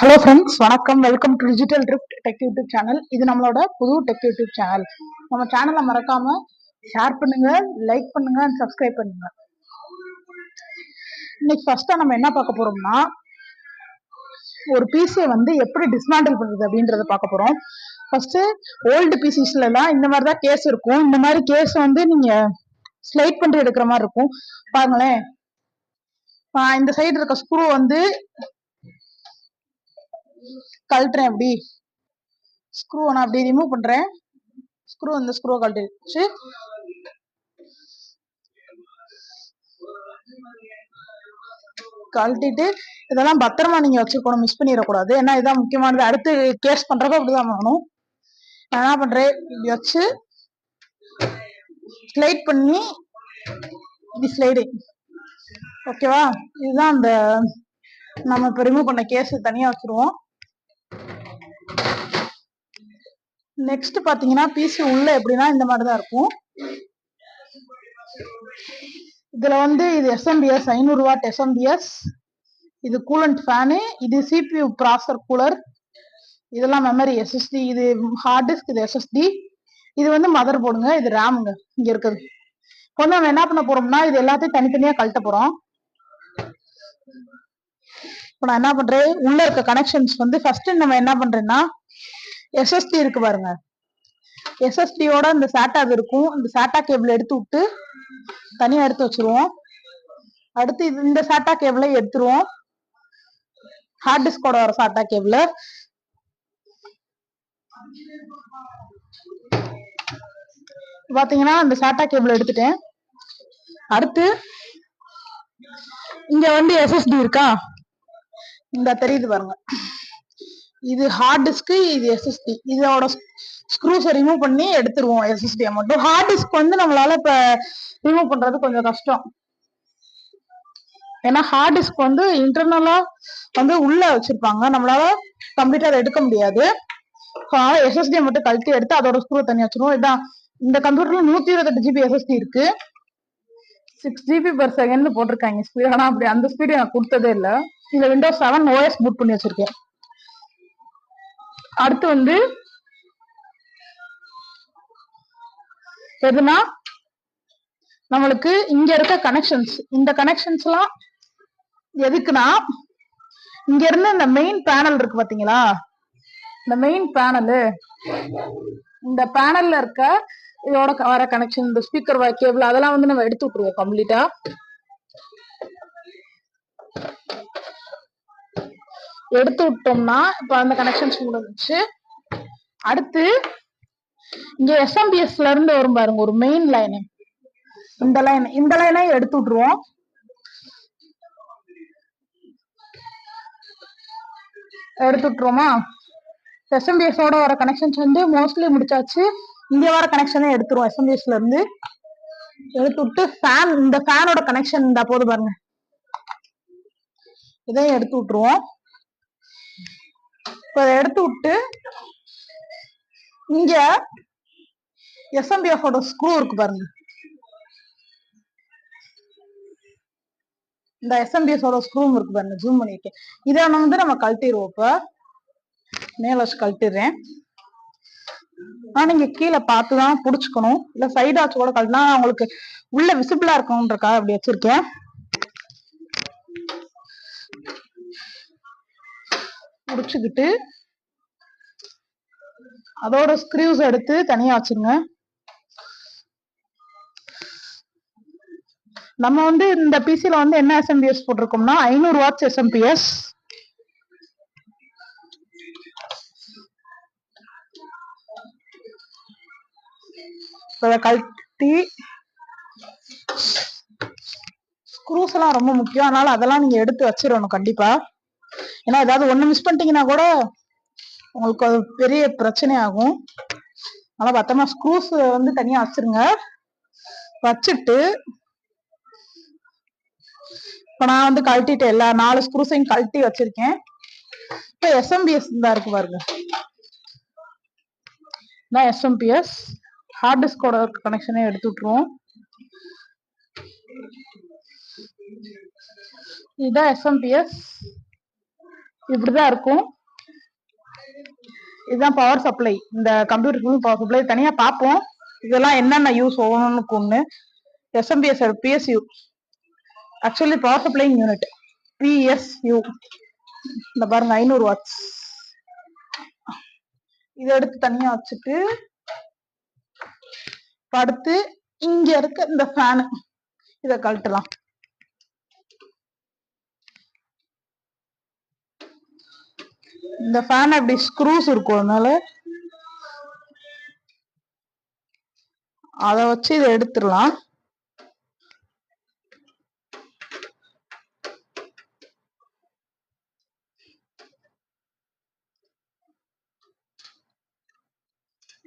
Hello friends, வணக்கம். Welcome to digital drift tech YouTube channel. இது நம்மளோட புது டெக் யூடியூப் சேனல். நம்ம சேனலை மறக்காம ஷேர் பண்ணுங்க, லைக் பண்ணுங்க அண்ட் சப்ஸ்கிரைப் பண்ணுங்க. இன்னைக்கு ஃபர்ஸ்டா நம்ம என்ன பார்க்க போறோம்னா, ஒரு பிசியை எப்படி டிஸ்மேண்டில் பண்றது அப்படின்றத பார்க்க போறோம். ஃபர்ஸ்ட் ஓல்டு பிசிஸ்ல எல்லாம் இந்த மாதிரி தான் கேஸ் இருக்கும். இந்த மாதிரி கேஸ் நீங்க ஸ்லைட் பண்ணி எடுக்கிற மாதிரி இருக்கும். பாருங்களேன், இந்த சைடு இருக்க ஸ்க்ரூ கழட்டுறேன். அப்படி ஸ்க்ரூ நான் அப்படி ரிமூவ் பண்றேன். ஸ்க்ரூ கழட்டிடுச்சு. கழட்டிட்டு இதெல்லாம் பத்திரமா நீங்க வச்சுக்கணும், மிஸ் பண்ணிடக்கூடாது. ஏன்னா இதான் முக்கியமானது. அடுத்து கேஸ் பண்றப்ப அப்படிதான் பண்ணணும். நான் என்ன பண்றேன், இப்படி வச்சு ஸ்லைட் பண்ணி இப்படி ஸ்லைடிங். ஓகேவா? இதுதான் அந்த நம்ம இப்ப ரிமூவ் பண்ண கேஸ் தனியா வச்சிருவோம். நெக்ஸ்ட் பாத்தீங்கன்னா, பிசி உள்ள எப்படின்னா இந்த மாதிரிதான் இருக்கும். இதுல இது எஸ்எம்பிஎஸ் 500 வாட் எஸ்எம்பிஎஸ், இது கூலண்ட் ஃபேனு, இது சிபியூ ப்ராசர் கூலர், இதெல்லாம் மெமரி எஸ்எஸ்டி, இது ஹார்ட் டிஸ்க், இது எஸ்எஸ்டி, இது மதர் போர்டுங்க, இது ரேமுங்க இங்க இருக்குது. இப்போ நம்ம என்ன பண்ண போறோம்னா, இது எல்லாத்தையும் தனித்தனியா கழட்ட போறோம். இப்போ நான் என்ன பண்றேன், உள்ள இருக்க கனெக்ஷன்ஸ் ஃபர்ஸ்ட் நம்ம என்ன பண்றேன்னா, எஸ்எஸ்டி இருக்கு பாருங்க, எஸ்எஸ்டியோட இந்த சாட்டா இருக்கும். இந்த சாட்டா கேபிள் எடுத்து விட்டு தனியா எடுத்து வச்சிருவோம். அடுத்து இந்த சாட்டா கேபிளை எடுத்துருவோம். ஹார்ட் டிஸ்கோட வர சாட்டா கேபிள் பாத்தீங்கன்னா, இந்த சாட்டா கேபிள் எடுத்துட்டேன். அடுத்து இங்க எஸ்எஸ்டி இருக்கா, இந்த தெரியுது பாருங்க, இது ஹார்ட் டிஸ்க், இது எஸ்எஸ்டி. இதோட ஸ்க்ரூஸ் ரிமூவ் பண்ணி எடுத்துருவோம். எஸ்எஸ்டி மட்டும். ஹார்ட் டிஸ்க் நம்மளால இப்ப ரிமூவ் பண்றது கொஞ்சம் கஷ்டம். ஏன்னா ஹார்ட் டிஸ்க் இன்டர்னலா உள்ள வச்சிருப்பாங்க, நம்மளால கம்ப்ளீட்டா அதை எடுக்க முடியாது. எஸ்எஸ்டி மட்டும் கழட்டி எடுத்து அதோட ஸ்க்ரூ தனியா வச்சிருவோம். இதான் இந்த கம்ப்யூட்டர்ல 128 ஜிபி எஸ்எஸ்டி இருக்கு. 6 GB per second போட்டிருக்காங்க ஸ்பீட். ஆனா அப்படி அந்த ஸ்பீடு எனக்கு கொடுத்ததே இல்ல. இந்த விண்டோஸ் 7 OS பூட் பண்ணி வச்சிருக்கேன். அடுத்து எதுனா நம்மளுக்கு இங்க இருக்க கனெக்ஷன்ஸ், இந்த கனெக்ஷன்ஸ் எல்லாம் எதுக்குன்னா, இங்க இருந்து இந்த மெயின் பேனல் இருக்கு பாத்தீங்களா, இந்த மெயின் பேனல், இந்த பேனல்ல இருக்க இதோட வர கனெக்ஷன், இந்த ஸ்பீக்கர் கேபிள், அதெல்லாம் நம்ம எடுத்து விட்டுருவோம் கம்ப்ளீட்டா. எடுத்து விட்டோம்னா இப்ப அந்த கனெக்ஷன்ஸ் முடிஞ்சிச்சு. அடுத்து இங்க எஸ்எம்பிஎஸ்ல இருந்து வரும் பாருங்க ஒரு மெயின் லைன், இந்த லைனை எடுத்து விட்டுருவோம். எடுத்து விட்டுருவோமா? எஸ்எம்பிஎஸ் ஓட வர கனெக்ஷன்ஸ் மோஸ்ட்லி முடிச்சாச்சு. இங்க வர கனெக்ஷனே எடுத்துருவோம். எஸ்எம்பிஎஸ்ல இருந்து எடுத்து விட்டு ஃபேன், இந்த ஃபேனோட கனெக்ஷன் இந்த போது பாருங்க, இதையும் எடுத்து விட்டுருவோம். இப்ப எடுத்து விட்டு இங்க எஸ்எம்பிஎஃப் ஓட ஸ்க்ரூ இருக்கு பாருங்க, இந்த எஸ்எம்பிஎஸ் ஓட ஸ்க்ரூ இருக்கு பாருங்க, ஜூம் பண்ணிருக்கேன். இதை நம்ம கழட்டிடுவோம். இப்ப மேல வச்சு கழட்டிடுறேன். ஆனா நீங்க கீழே பார்த்துதான் புடிச்சுக்கணும், இல்ல சைட் ஆச்சு கூட கழட்டினா உங்களுக்கு உள்ள விசிபிளா இருக்கும்ன்றக்காக அப்படி வச்சிருக்கேன். புடிச்சுக்கிட்டு அதோட ஸ்க்ரூஸ் எடுத்து தனியா வச்சிருங்க. நம்ம இந்த பிசில என்ன எஸ்எம்பிஎஸ் போட்டிருக்கோம்னா 500 வாட்ஸ் எஸ்எம்பிஎஸ். கழட்டி ஸ்க்ரூஸ் எல்லாம் ரொம்ப முக்கியம், அதனால அதெல்லாம் நீங்க எடுத்து வச்சிடணும் கண்டிப்பா. ஏன்னா ஏதாவது ஒண்ணு மிஸ் பண்ணிட்டீங்கன்னா கூட உங்களுக்கு அது பெரிய பிரச்சனை ஆகும். அதனால பத்திரமா ஸ்க்ரூஸ் தனியா வச்சிருங்க. வச்சுட்டு இப்ப நான் கழட்டிட்டேன், எல்லா 4 ஸ்க்ரூஸையும் கழட்டி வச்சிருக்கேன். இப்ப எஸ்எம்பிஎஸ் தான் இருக்கு பாருங்க, எஸ்எம்பிஎஸ் ஹார்ட் டிஸ்கோட கனெக்ஷனே எடுத்து விட்டுருவோம். இதுதான் எஸ்எம்பிஎஸ், இப்படிதான் இருக்கும். இதுதான் பவர் சப்ளை. இந்த கம்ப்யூட்டருக்கு பவர் சப்ளை தனியா பார்ப்போம். இதெல்லாம் என்னென்ன யூஸ் ஒவ்வொன்றுக்கு ஒண்ணு. SMPS PSU actually power supplying unit PSU. இந்த பாருங்க 500 வாட்ஸ். இதை எடுத்து தனியா வச்சுட்டு அடுத்து இங்க இருக்க இந்த ஃபேனு இதை கழட்டலாம். இந்த ஃபேன் அப்படி ஸ்க்ரூஸ் இருக்கும், அதனால அதை வச்சு இதை எடுத்துடலாம்.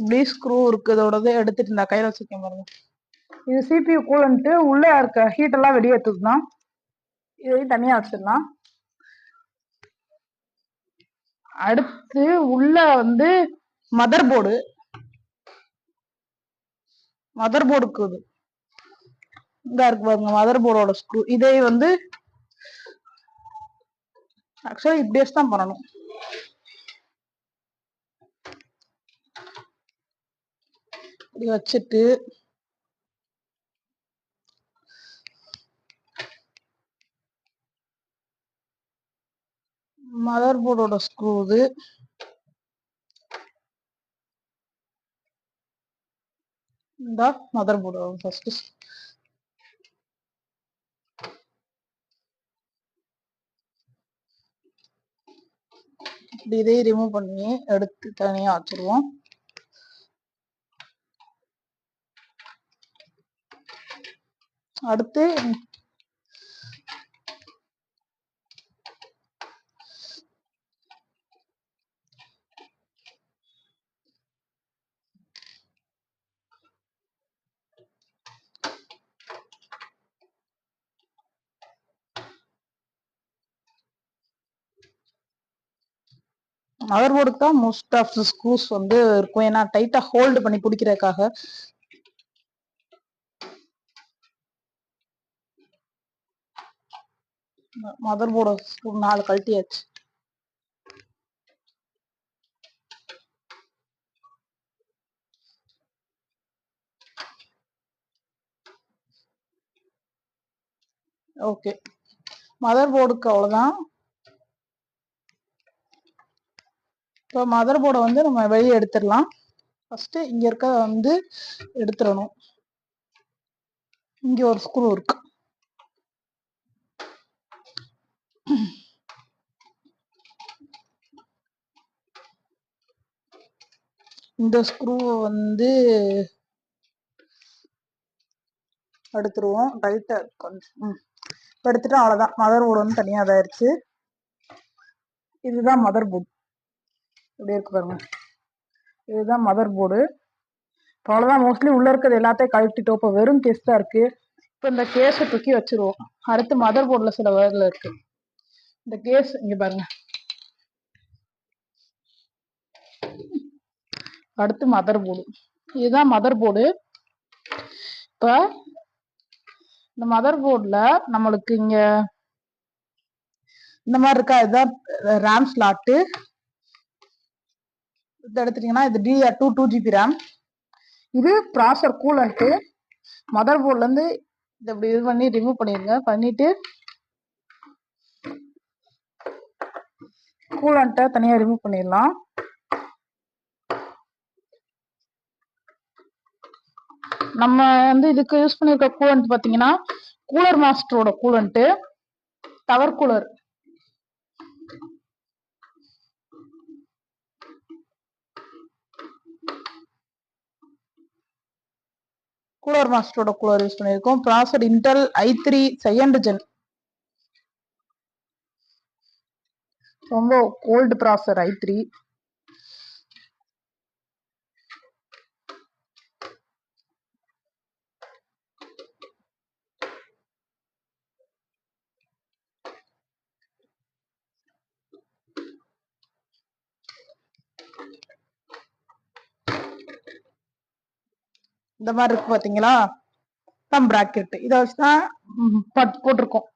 இப்படி ஸ்க்ரூ இருக்கு, இதோடது எடுத்துட்டு இந்த கையில வச்சிருக்கேன் பாருங்க. இது சிபியூ கூலன்ட்டு உள்ள இருக்க ஹீட் எல்லாம் வெளியேற்றுதான். இதையும் தனியா வச்சிடலாம். அடுத்து உள்ள வந்து மதர் போர்டு. மதர் போர்டுக்கு இது இந்த இருக்கு பாருங்க, மதர் போர்டோட ஸ்க்ரூ. இதை வந்து ஆக்சுவலா இப்படியே தான் பண்ணணும். இப்படி வச்சுட்டு மதர் போர்டோட ஸ்க்ரூ இது. இந்த மதர் போர்டு ஃபர்ஸ்ட் இதை ரிமூவ் பண்ணி எடுத்து தனியா வச்சிருவோம். அடுத்து மதர் போர்டுக்கு தான் மோஸ்ட் ஆஃப் ஸ்க்ரூஸ் வந்து இருக்கும், ஏன்னா டைட்டா ஹோல்டு பண்ணி பிடிக்கிறதுக்காக. மதர் போர்டு ஸ்க்ரூ 4 கழட்டியாச்சு. ஓகே, மதர் போர்டுக்கு அவ்வளவுதான். இப்போ மதர் போர்டை வந்து நம்ம வெளியே எடுத்துடலாம். ஃபர்ஸ்ட் இங்க இருக்க வந்து எடுத்துடணும். இங்க ஒரு ஸ்க்ரூ இருக்கு, இந்த ஸ்க்ரூ வந்து எடுத்துருவோம். டைட்டா கொஞ்சம் எடுத்துட்டா அவ்வளவுதான். மதர் போர்டு வந்து தனியா இதாயிருச்சு. இதுதான் மதர் போர்டு, இப்படி இருக்கு பாருங்க. இதுதான் மதர் போர்டு. அவ்வளவுதான். மோஸ்ட்லி உள்ள இருக்கிறது எல்லாத்தையும் கழட்டிட்டோம். இப்போ வெறும் கேஸ் தான் இருக்கு. இப்போ இந்த கேஸை தூக்கி வச்சிருவோம். அடுத்து மதர் போர்டுல சில வேர்ல இருக்கு. இந்த கேஸ் இங்க பாருங்க. அடுத்து மதர் போர்டு. இதுதான் மதர் போர்டு. இப்ப இந்த மதர் போர்டுல நம்மளுக்கு இங்க இந்த மாதிரி இருக்கா, இதுதான் ரேம் ஸ்லாட்டு. இது எடுத்துட்டீங்கன்னா இது DDR2 2GB ரேம். இது ப்ராசர் கூலண்ட்டு. மதர் போர்ட்ல இருந்து இதை இப்படி இது பண்ணி ரிமூவ் பண்ணிருங்க. பண்ணிட்டு கூலண்ட்டை தனியா ரிமூவ் பண்ணிடலாம். நம்ம வந்து இதுக்கு யூஸ் பண்ணிருக்க கூலண்ட் பாத்தீங்கன்னா கூலர் மாஸ்டரோட கூலண்ட், டவர் கூலர். கூலர் மாஸ்டரோட கூலர் யூஸ் பண்ணிருக்கோம். Processor Intel i3 second gen. ரொம்ப ஓல்டு ப்ராசர் i3. இந்த மாதிரி இருக்கு பாத்தீங்களா, தம் பிராக்கெட். இதை வச்சுதான் போட்டிருக்கோம்.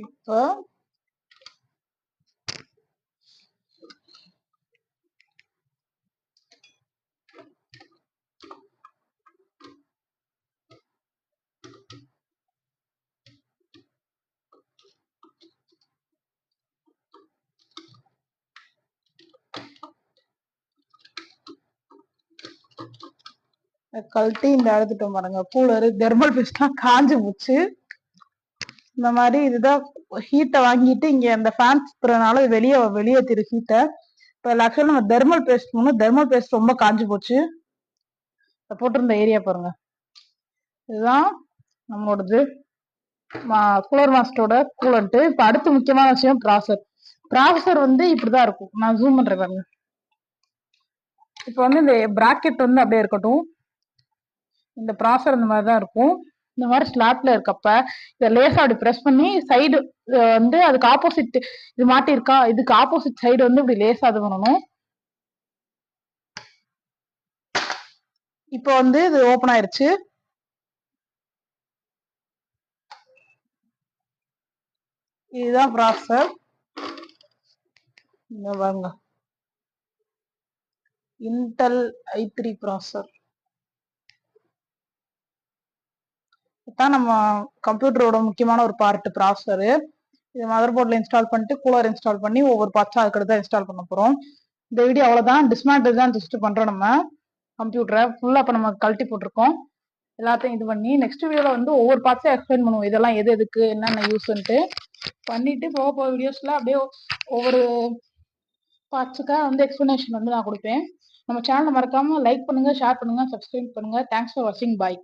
இப்போ கழட்டி இந்த எடுத்துட்டோம் பாருங்க. கூலரு தெர்மல் பேஸ்ட்லாம் காஞ்சு போச்சு. இந்த மாதிரி இதுதான் ஹீட்டை வாங்கிட்டு இங்க அந்த ஃபேன் சுத்துறதுனால வெளியேற்றிரு ஹீட்டை. இப்போ ஆக்சுவலா நம்ம தெர்மல் பேஸ்ட் பண்ணணும். தெர்மல் பேஸ்ட் ரொம்ப காஞ்சு போச்சு. போட்டிருந்த ஏரியா பாருங்க. இதுதான் நம்மளோடது கூலர் மாஸ்டரோட கூலண்ட். இப்ப அடுத்து முக்கியமான விஷயம் ப்ராசர். ப்ராசர் வந்து இப்படிதான் இருக்கும். நான் ஜூம் பண்றேன் பாருங்க. இப்ப வந்து இந்த பிராக்கெட் வந்து அப்படியே இருக்கட்டும். இந்த ப்ராசர் இந்த மாதிரிதான் இருக்கும். இந்த மாதிரி ஸ்லாப்ல இருக்கப்ப இதை லேசா அப்படி பிரஸ் பண்ணி சைடு வந்து அதுக்கு ஆப்போசிட் இது மாட்டிருக்கா, இதுக்கு ஆப்போசிட் சைடு வந்து இப்படி லேசா இது பண்ணணும். இப்போ வந்து இது ஓபன் ஆயிருச்சு. இதுதான் ப்ராசர். இந்த பாருங்க, இன்டெல் i3 ப்ராசர். இதுதான் நம்ம கம்ப்யூட்டரோட முக்கியமான ஒரு பார்ட் ப்ராசரு. இது மதர் போர்ட்ல இன்ஸ்டால் பண்ணிட்டு கூலர் இன்ஸ்டால் பண்ணி ஒவ்வொரு பார்ட்ஸா அதுக்கு தான் இன்ஸ்டால் பண்ண போறோம். இந்த வீடியோ அவ்வளவுதான். டிஸ்மேண்டில் தான் ஜஸ்ட் பண்றோம் நம்ம கம்ப்யூட்டரை ஃபுல்லா. இப்ப நம்ம கழட்டி போட்டிருக்கோம் எல்லாத்தையும் இது பண்ணி. நெக்ஸ்ட் வீடியோல வந்து ஒவ்வொரு பார்ட்ஸையும் எக்ஸ்பிளைன் பண்ணுவோம். இதெல்லாம் எது எதுக்கு என்னென்ன யூஸ்ன்ட்டு பண்ணிட்டு போக வீடியோஸ்ல அப்படியே ஒவ்வொரு பார்ட்ஸுக்காக வந்து எக்ஸ்பிளனேஷன் வந்து நான் கொடுப்பேன். நம்ம சேனலை மறக்காம லைக் பண்ணுங்க, ஷேர் பண்ணுங்க, சப்ஸ்கிரைப் பண்ணுங்க. தேங்க்ஸ் ஃபார் வாட்சிங். பாய்.